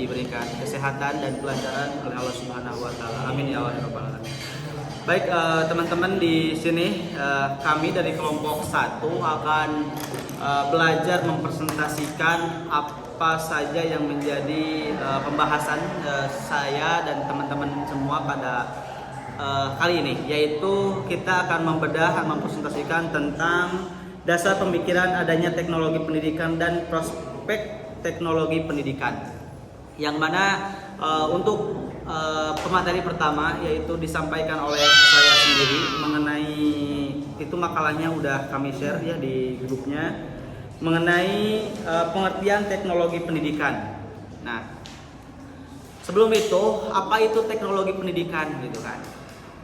diberikan kesehatan dan kelancaran oleh Allah Subhanahu wa taala. Amin ya Allah ya rabbal alamin. Baik, teman-teman, di sini kami dari kelompok 1 akan belajar mempresentasikan apa saja yang menjadi pembahasan saya dan teman-teman semua pada kali ini, yaitu kita akan mempresentasikan tentang dasar pemikiran adanya teknologi pendidikan dan prospek teknologi pendidikan, yang mana untuk pemateri pertama yaitu disampaikan oleh saya sendiri mengenai itu, makalahnya udah kami share ya di grupnya, mengenai pengertian teknologi pendidikan. Nah, sebelum itu, apa itu teknologi pendidikan gitu kan?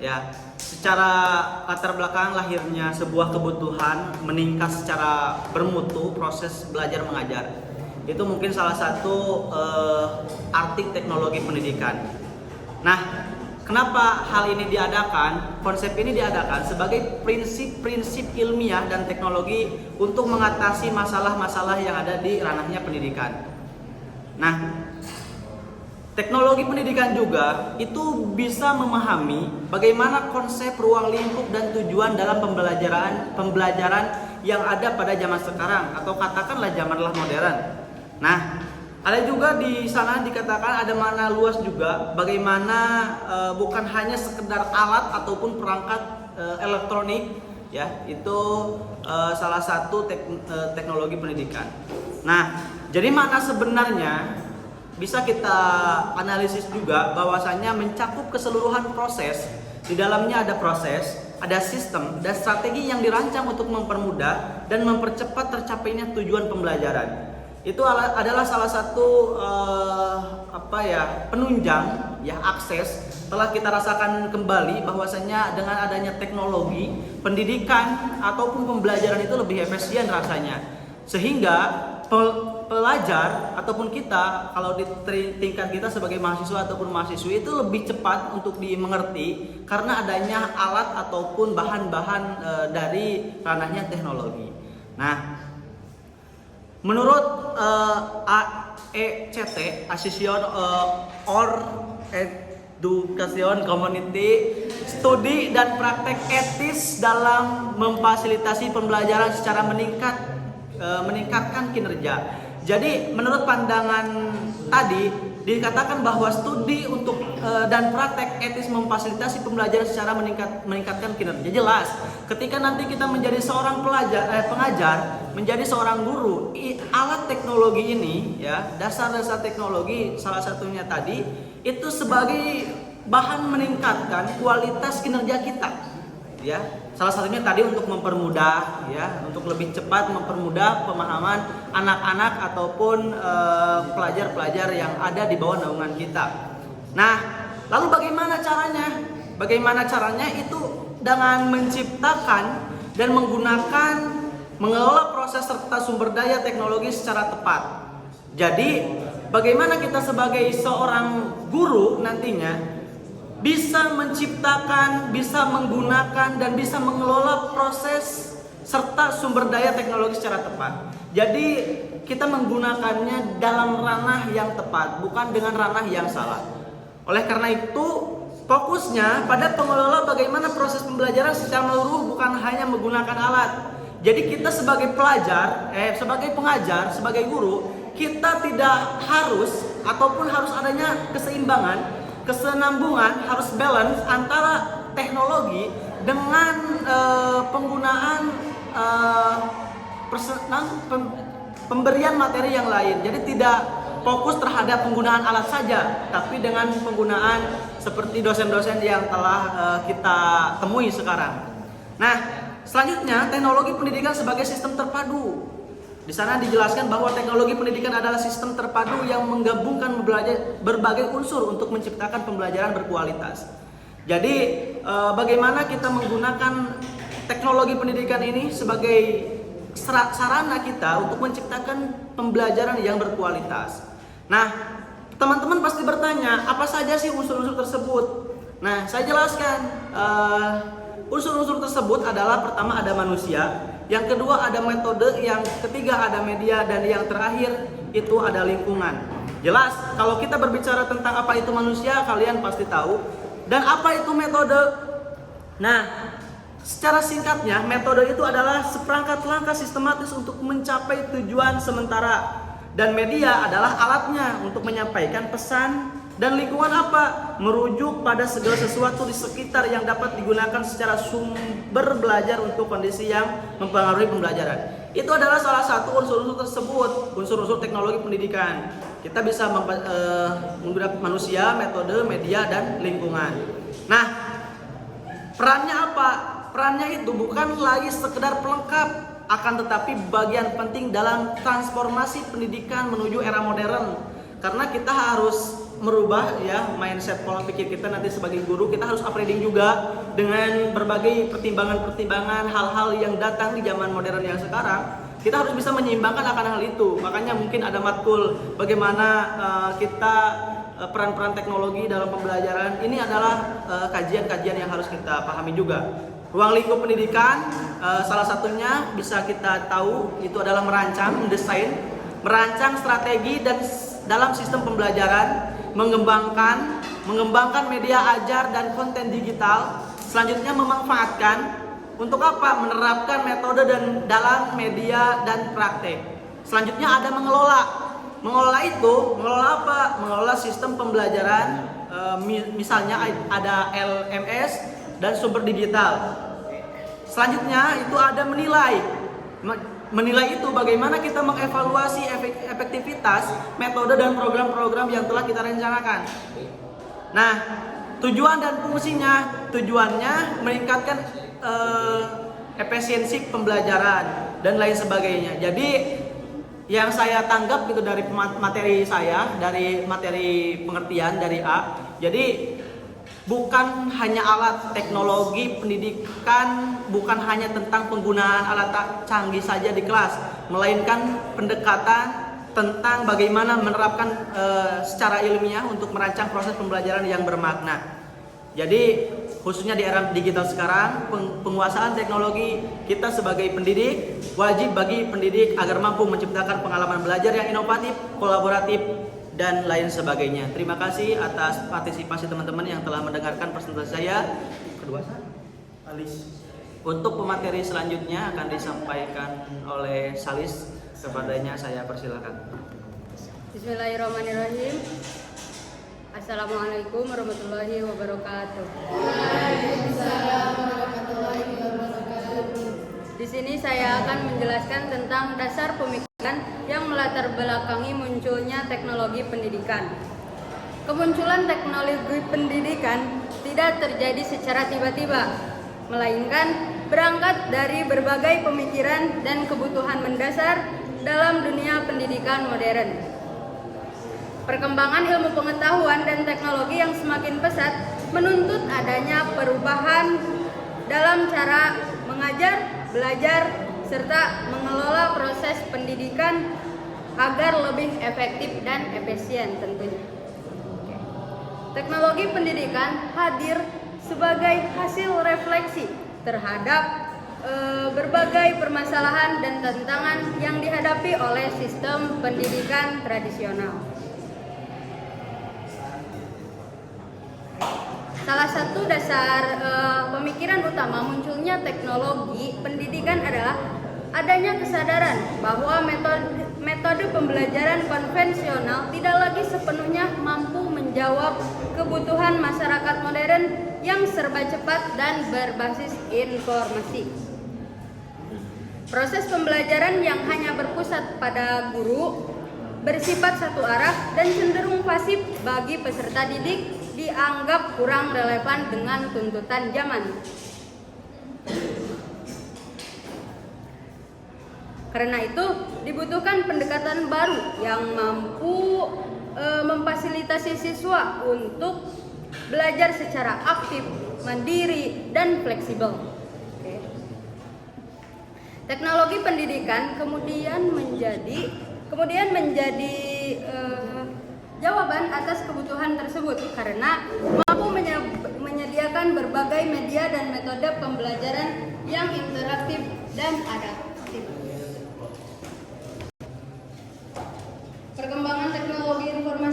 Ya, secara latar belakang lahirnya sebuah kebutuhan meningkat secara bermutu proses belajar mengajar. Itu mungkin salah satu arti teknologi pendidikan. Nah, kenapa hal ini diadakan? Konsep ini diadakan sebagai prinsip-prinsip ilmiah dan teknologi untuk mengatasi masalah-masalah yang ada di ranahnya pendidikan. Nah, teknologi pendidikan juga itu bisa memahami bagaimana konsep ruang lingkup dan tujuan dalam pembelajaran yang ada pada zaman sekarang, atau katakanlah zamanlah modern. Nah, ada juga di sana dikatakan ada makna luas juga, bagaimana bukan hanya sekedar alat ataupun perangkat elektronik, ya, itu salah satu teknologi pendidikan. Nah, jadi makna sebenarnya bisa kita analisis juga bahwasanya mencakup keseluruhan proses. Di dalamnya ada proses, ada sistem dan strategi yang dirancang untuk mempermudah dan mempercepat tercapainya tujuan pembelajaran. Itu adalah salah satu penunjang ya, akses. Telah kita rasakan kembali bahwasanya dengan adanya teknologi, pendidikan ataupun pembelajaran itu lebih efisien rasanya, sehingga pelajar ataupun kita, kalau di tingkat kita sebagai mahasiswa ataupun mahasiswi, itu lebih cepat untuk dimengerti karena adanya alat ataupun bahan-bahan dari ranahnya teknologi. Nah, menurut AECT, Association or Education Community, studi dan praktek etis dalam memfasilitasi pembelajaran secara meningkatkan kinerja. Jadi menurut pandangan tadi dikatakan bahwa studi untuk dan praktek etis memfasilitasi pembelajaran secara meningkatkan kinerja. Jelas, ketika nanti kita menjadi seorang pengajar, menjadi seorang guru, alat teknologi ini ya, dasar-dasar teknologi salah satunya tadi itu sebagai bahan meningkatkan kualitas kinerja kita. Ya, salah satunya tadi untuk mempermudah ya, untuk lebih cepat mempermudah pemahaman anak-anak ataupun pelajar-pelajar yang ada di bawah naungan kita. Nah, lalu bagaimana caranya? Bagaimana caranya itu dengan menciptakan dan mengelola proses serta sumber daya teknologi secara tepat. Jadi, bagaimana kita sebagai seorang guru nantinya bisa menciptakan, bisa menggunakan, dan bisa mengelola proses serta sumber daya teknologi secara tepat. Jadi kita menggunakannya dalam ranah yang tepat, bukan dengan ranah yang salah. Oleh karena itu, fokusnya pada pengelola bagaimana proses pembelajaran secara menyeluruh, bukan hanya menggunakan alat. Jadi kita sebagai pelajar, sebagai pengajar, sebagai guru, kita tidak harus ataupun harus adanya keseimbangan, kesenambungan, harus balance antara teknologi dengan penggunaan pemberian materi yang lain. Jadi tidak fokus terhadap penggunaan alat saja, tapi dengan penggunaan seperti dosen-dosen yang telah kita temui sekarang. Nah, selanjutnya teknologi pendidikan sebagai sistem terpadu. Di sana dijelaskan bahwa teknologi pendidikan adalah sistem terpadu yang menggabungkan berbagai unsur untuk menciptakan pembelajaran berkualitas. Jadi bagaimana kita menggunakan teknologi pendidikan ini sebagai sarana kita untuk menciptakan pembelajaran yang berkualitas. Nah, teman-teman pasti bertanya, apa saja sih unsur-unsur tersebut? Nah, saya jelaskan. Unsur-unsur tersebut adalah, pertama ada manusia, yang kedua ada metode, yang ketiga ada media, dan yang terakhir itu ada lingkungan. Jelas, kalau kita berbicara tentang apa itu manusia, kalian pasti tahu. Dan apa itu metode? Nah, secara singkatnya, metode itu adalah seperangkat langkah sistematis untuk mencapai tujuan sementara. Dan media adalah alatnya untuk menyampaikan pesan. Dan lingkungan apa? Merujuk pada segala sesuatu di sekitar yang dapat digunakan secara sumber belajar untuk kondisi yang mempengaruhi pembelajaran. Itu adalah salah satu unsur-unsur tersebut, unsur-unsur teknologi pendidikan. Kita bisa menggunakan manusia, metode, media, dan lingkungan. Nah, perannya apa? Perannya itu bukan lagi sekedar pelengkap, akan tetapi bagian penting dalam transformasi pendidikan menuju era modern. Karena kita harus merubah ya mindset pola pikir kita nanti sebagai guru, kita harus upgrading juga dengan berbagai pertimbangan-pertimbangan hal-hal yang datang di zaman modern yang sekarang. Kita harus bisa menyeimbangkan akan hal itu. Makanya mungkin ada matkul bagaimana kita peran-peran teknologi dalam pembelajaran. Ini adalah kajian-kajian yang harus kita pahami juga. Ruang lingkup pendidikan salah satunya bisa kita tahu itu adalah merancang, mendesain, merancang strategi dan dalam sistem pembelajaran, mengembangkan media ajar dan konten digital. Selanjutnya memanfaatkan untuk apa? Menerapkan metode dan dalam media dan praktek. Selanjutnya ada mengelola. Mengelola apa? Mengelola sistem pembelajaran, misalnya ada LMS dan sumber digital. Selanjutnya itu ada menilai. Menilai itu bagaimana kita mengevaluasi efektivitas metode dan program-program yang telah kita rencanakan. Nah, tujuan dan fungsinya, tujuannya meningkatkan efisiensi pembelajaran dan lain sebagainya. Jadi yang saya tanggap gitu dari materi saya, dari materi pengertian dari A. Jadi bukan hanya alat teknologi pendidikan, bukan hanya tentang penggunaan alat canggih saja di kelas, melainkan pendekatan tentang bagaimana menerapkan secara ilmiah untuk merancang proses pembelajaran yang bermakna. Jadi khususnya di era digital sekarang, penguasaan teknologi kita sebagai pendidik wajib bagi pendidik agar mampu menciptakan pengalaman belajar yang inovatif, kolaboratif, dan lain sebagainya. Terima kasih atas partisipasi teman-teman yang telah mendengarkan presentasi saya. Kedua, Alis. Untuk pemateri selanjutnya akan disampaikan oleh Salis. Kepadanya saya persilakan. Bismillahirrahmanirrahim. Assalamualaikum warahmatullahi wabarakatuh. Di sini saya akan menjelaskan tentang dasar pemikiran yang melatar belakangi munculnya teknologi pendidikan. Kemunculan teknologi pendidikan tidak terjadi secara tiba-tiba, melainkan berangkat dari berbagai pemikiran dan kebutuhan mendasar dalam dunia pendidikan modern. Perkembangan ilmu pengetahuan dan teknologi yang semakin pesat menuntut adanya perubahan dalam cara mengajar, belajar, serta mengelola proses pendidikan agar lebih efektif dan efisien tentunya. Teknologi pendidikan hadir sebagai hasil refleksi terhadap berbagai permasalahan dan tantangan yang dihadapi oleh sistem pendidikan tradisional. Salah satu dasar pemikiran utama munculnya teknologi pendidikan adalah adanya kesadaran bahwa metode pembelajaran konvensional tidak lagi sepenuhnya mampu menjawab kebutuhan masyarakat modern yang serba cepat dan berbasis informasi. Proses pembelajaran yang hanya berpusat pada guru, bersifat satu arah dan cenderung pasif bagi peserta didik dianggap kurang relevan dengan tuntutan zaman. Karena itu dibutuhkan pendekatan baru yang mampu memfasilitasi siswa untuk belajar secara aktif, mandiri, dan fleksibel. Teknologi pendidikan kemudian menjadi jawaban atas kebutuhan tersebut karena mampu menyediakan berbagai media dan metode pembelajaran yang interaktif dan adaptif. Perkembangan teknologi informasi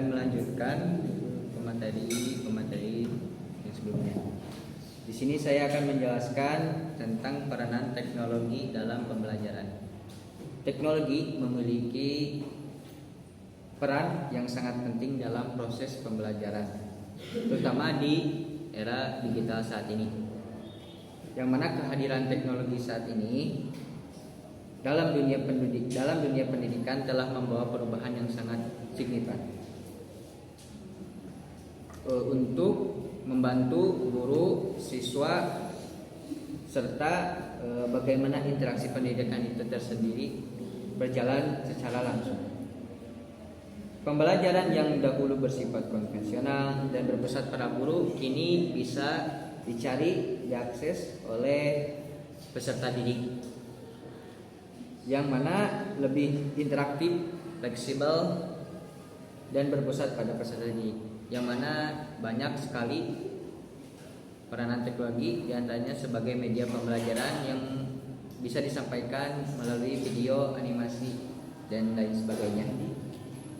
akan melanjutkan pemateri yang sebelumnya. Di sini saya akan menjelaskan tentang peranan teknologi dalam pembelajaran. Teknologi memiliki peran yang sangat penting dalam proses pembelajaran, terutama di era digital saat ini. Yang mana kehadiran teknologi saat ini dalam dunia pendidikan telah membawa perubahan yang sangat signifikan untuk membantu guru, siswa, serta bagaimana interaksi pendidikan itu tersendiri berjalan secara langsung. Pembelajaran yang dahulu bersifat konvensional dan berpusat pada guru kini bisa dicari, diakses oleh peserta didik, yang mana lebih interaktif, fleksibel, dan berpusat pada peserta didik, yang mana banyak sekali peranan teknologi, diantaranya sebagai media pembelajaran yang bisa disampaikan melalui video, animasi, dan lain sebagainya.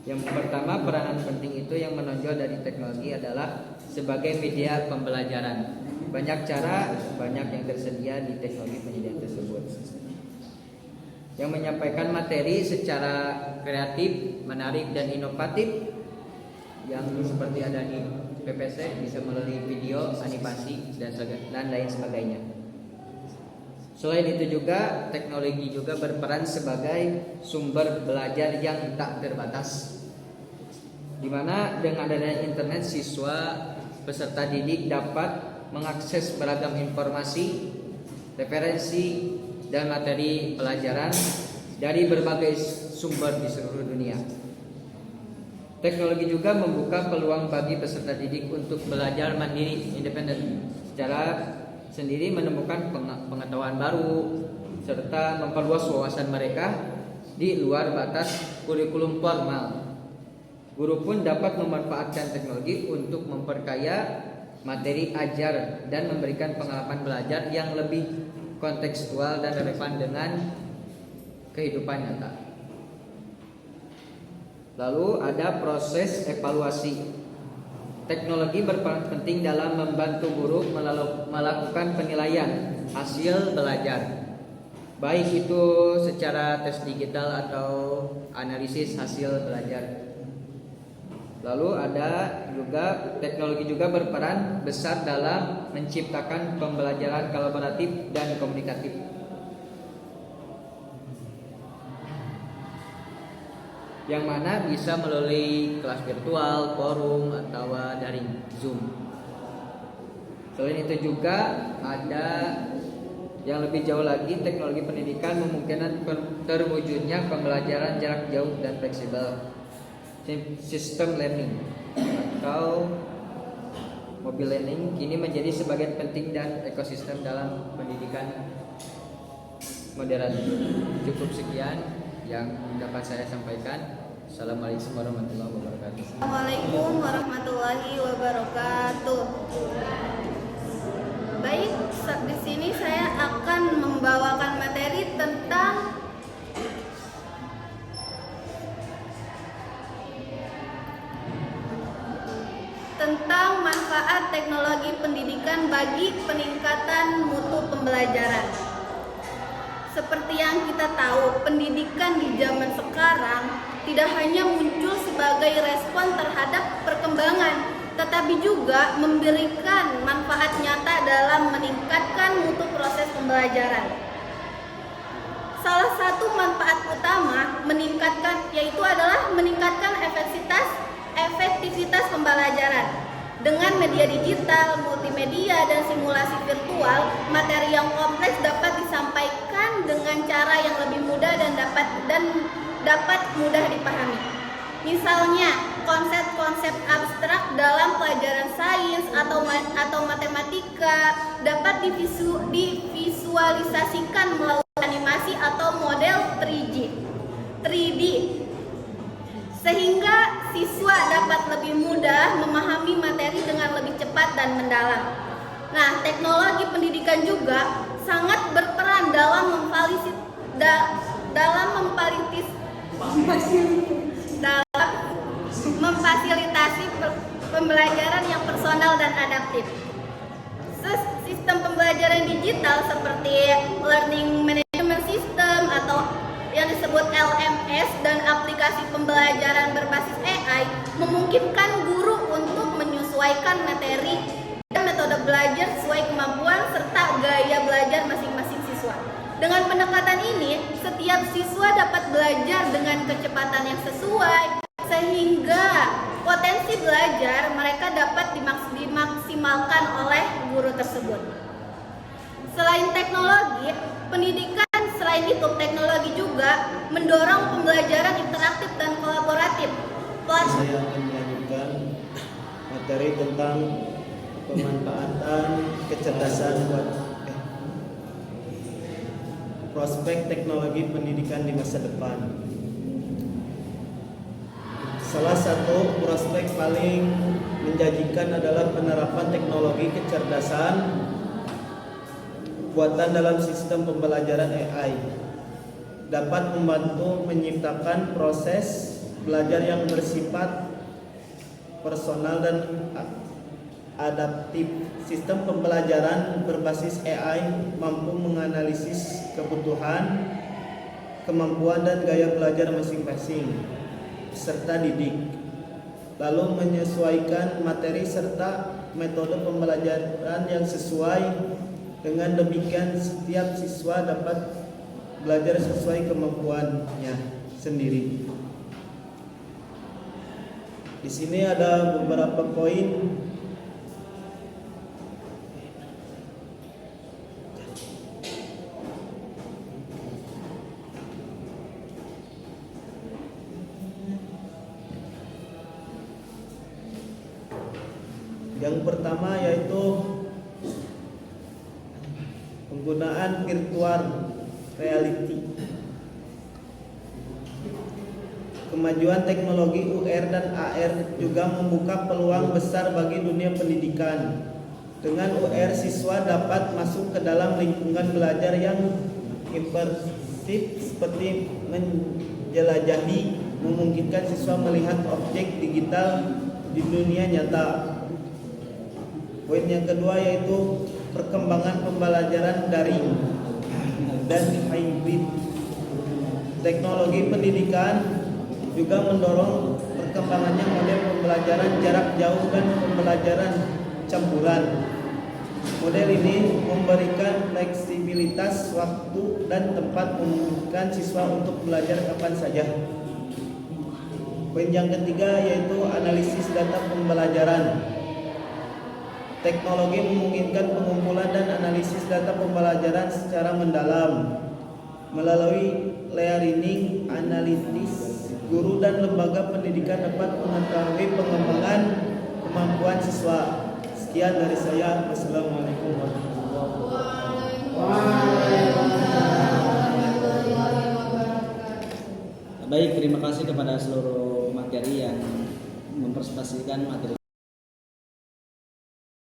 Yang pertama, peranan penting itu yang menonjol dari teknologi adalah sebagai media pembelajaran. Banyak cara, banyak yang tersedia di teknologi pendidikan tersebut, yang menyampaikan materi secara kreatif, menarik, dan inovatif, yang seperti ada di PPC, bisa melalui video, animasi, dan lain sebagainya. Selain itu juga, teknologi juga berperan sebagai sumber belajar yang tak terbatas, di mana dengan adanya internet, siswa peserta didik dapat mengakses beragam informasi, referensi, dan materi pelajaran dari berbagai sumber di seluruh dunia. Teknologi juga membuka peluang bagi peserta didik untuk belajar mandiri, independen, secara sendiri, menemukan pengetahuan baru, serta memperluas wawasan mereka di luar batas kurikulum formal. Guru pun dapat memanfaatkan teknologi untuk memperkaya materi ajar dan memberikan pengalaman belajar yang lebih kontekstual dan relevan dengan kehidupan nyata. Lalu ada proses evaluasi. Teknologi berperan penting dalam membantu guru melakukan penilaian hasil belajar, baik itu secara tes digital atau analisis hasil belajar. Lalu ada juga teknologi juga berperan besar dalam menciptakan pembelajaran kolaboratif dan komunikatif, yang mana bisa melalui kelas virtual, forum, atau daring Zoom. Selain itu juga ada yang lebih jauh lagi, teknologi pendidikan memungkinkan terwujudnya pembelajaran jarak jauh dan fleksibel, sistem learning atau mobile learning kini menjadi sebagian penting dan ekosistem dalam pendidikan modern. Cukup sekian yang dapat saya sampaikan. Assalamualaikum warahmatullahi wabarakatuh. Assalamualaikum warahmatullahi wabarakatuh. Baik, di sini saya akan membawakan materi tentang manfaat teknologi pendidikan bagi peningkatan mutu pembelajaran. Seperti yang kita tahu, pendidikan di zaman sekarang tidak hanya muncul sebagai respon terhadap perkembangan, tetapi juga memberikan manfaat nyata dalam meningkatkan mutu proses pembelajaran. Salah satu manfaat utama yaitu adalah meningkatkan efektivitas pembelajaran. Dengan media digital, multimedia, dan simulasi virtual, materi yang kompleks dapat disampaikan dengan cara yang lebih mudah dan dapat mudah dipahami. Misalnya, konsep-konsep abstrak dalam pelajaran sains atau matematika dapat divisualisasikan melalui animasi atau model 3D, sehingga siswa dapat lebih mudah memahami materi dengan lebih cepat dan mendalam. Nah, teknologi pendidikan juga sangat berperan dalam memfasilitasi pembelajaran yang personal dan adaptif. Sistem pembelajaran digital seperti Learning Management System atau yang disebut LMS dan aplikasi pembelajaran berbasis AI memungkinkan guru untuk menyesuaikan materi dan metode belajar sesuai kemampuan serta gaya belajar masing-masing siswa. Dengan pendekatan ini, setiap siswa dapat belajar dengan kecepatan yang sesuai sehingga potensi belajar mereka dapat dimaksimalkan oleh guru tersebut. Selain teknologi, pendidikan selain itu teknologi juga mendorong pembelajaran interaktif dan kolaboratif. Saya akan melanjutkan materi tentang pemanfaatan kecerdasan prospek teknologi pendidikan di masa depan. Salah satu prospek paling menjanjikan adalah penerapan teknologi kecerdasan buatan dalam sistem pembelajaran AI. Dapat membantu menciptakan proses belajar yang bersifat personal dan adaptif. Sistem pembelajaran berbasis AI mampu menganalisis kebutuhan, kemampuan dan gaya belajar masing-masing peserta didik, lalu menyesuaikan materi serta metode pembelajaran yang sesuai. Dengan demikian setiap siswa dapat belajar sesuai kemampuannya sendiri. Di sini ada beberapa poin. Yang pertama yaitu penggunaan virtual reality. Kemajuan teknologi UR dan AR juga membuka peluang besar bagi dunia pendidikan. Dengan UR, siswa dapat masuk ke dalam lingkungan belajar yang imersif seperti menjelajahi, memungkinkan siswa melihat objek digital di dunia nyata. Poin yang kedua yaitu perkembangan pembelajaran daring dan hybrid. Teknologi pendidikan juga mendorong perkembangannya model pembelajaran jarak jauh dan pembelajaran campuran. Model ini memberikan fleksibilitas waktu dan tempat, memungkinkan siswa untuk belajar kapan saja. Poin yang ketiga yaitu analisis data pembelajaran. Teknologi memungkinkan pengumpulan dan analisis data pembelajaran secara mendalam. Melalui layering analytics, guru dan lembaga pendidikan dapat mengetahui pengembangan kemampuan siswa. Sekian dari saya. Wassalamualaikum warahmatullahi Baik, terima kasih kepada seluruh materi yang mempresentasikan materi